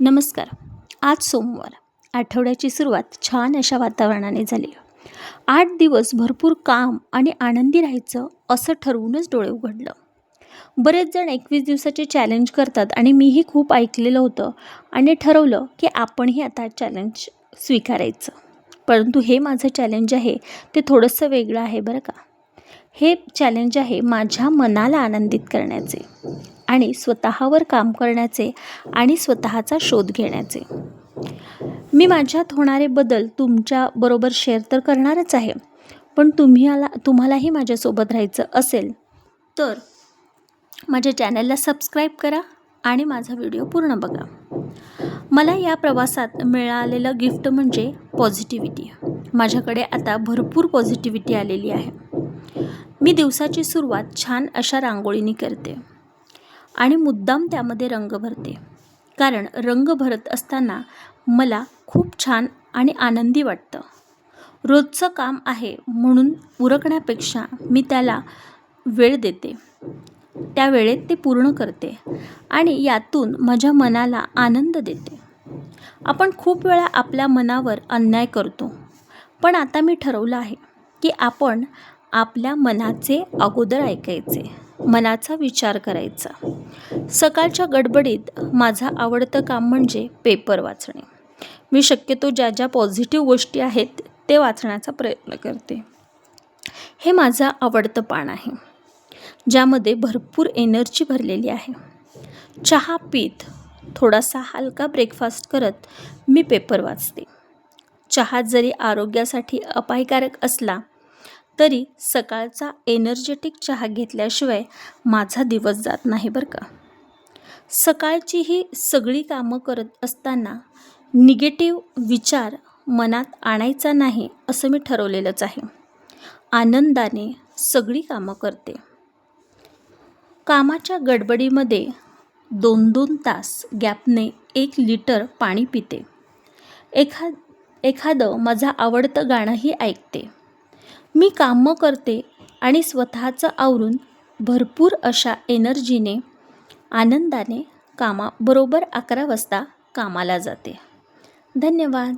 नमस्कार. आज सोमवार. आठवड्याची सुरुवात छान अशा वातावरणाने झाली. 8 दिवस भरपूर काम आणि आनंदी राहायचं असं ठरवूनच डोळे उघडलं. बरेच जण 21 दिवसाचे चॅलेंज करतात आणि मीही खूप ऐकलेलं होतं आणि ठरवलं की आपणही आता चॅलेंज स्वीकारायचं. परंतु हे माझं चॅलेंज आहे ते थोडंसं वेगळं आहे बरं का. हे चॅलेंज आहे माझ्या मनाला आनंदित करण्याचे आणि स्वतःवर काम करण्याचे आणि स्वतःचा शोध घेण्याचे. मी माझ्यात होणारे बदल तुमच्याबरोबर शेअर तर करणारच आहे, पण तुम्हालाही माझ्यासोबत राहायचं असेल तर माझ्या चॅनलला सबस्क्राईब करा आणि माझा व्हिडिओ पूर्ण बघा. मला या प्रवासात मिळालेलं गिफ्ट म्हणजे पॉझिटिव्हिटी. माझ्याकडे आता भरपूर पॉझिटिव्हिटी आलेली आहे. मी दिवसाची सुरुवात छान अशा रांगोळीने करते आणि मुद्दाम त्यामध्ये रंग भरते, कारण रंग भरत असताना मला खूप छान आणि आनंदी वाटतं. रोजचं काम आहे म्हणून उरकण्यापेक्षा मी त्याला वेळ देते, त्या वेळेत ते पूर्ण करते आणि यातून माझ्या मनाला आनंद देते. आपण खूप वेळा आपल्या मनावर अन्याय करतो, पण आता मी ठरवलं आहे की आपण आपल्या मनाचे अगोदर ऐकायचे, मनाचा विचार करायचा. सकाळच्या गडबडीत माझं आवडतं काम म्हणजे पेपर वाचणे. मी शक्यतो ज्या पॉझिटिव्ह गोष्टी आहेत ते वाचण्याचा प्रयत्न करते. हे माझं आवडतं पान आहे, ज्यामध्ये भरपूर एनर्जी भरलेली आहे. चहा पीत थोडासा हलका ब्रेकफास्ट करत मी पेपर वाचते. चहा जरी आरोग्यासाठी अपायकारक असला तरी सकाळचा एनर्जेटिक चहा घेतल्याशिवाय माझा दिवस जात नाही बरं का. सकाळची ही सगळी कामं करत असताना निगेटिव्ह विचार मनात आणायचा नाही असं मी ठरवलेलंच आहे. आनंदाने सगळी कामं करते. कामाच्या गडबडीमध्ये 2-2 तास गॅपने 1 लिटर पाणी पिते. एखादं माझं आवडतं गाणंही ऐकते. मी कामं करते आणि स्वतःचं आवरून भरपूर अशा एनर्जीने आनंदाने बरोबर 11 वाजता कामाला जाते. धन्यवाद.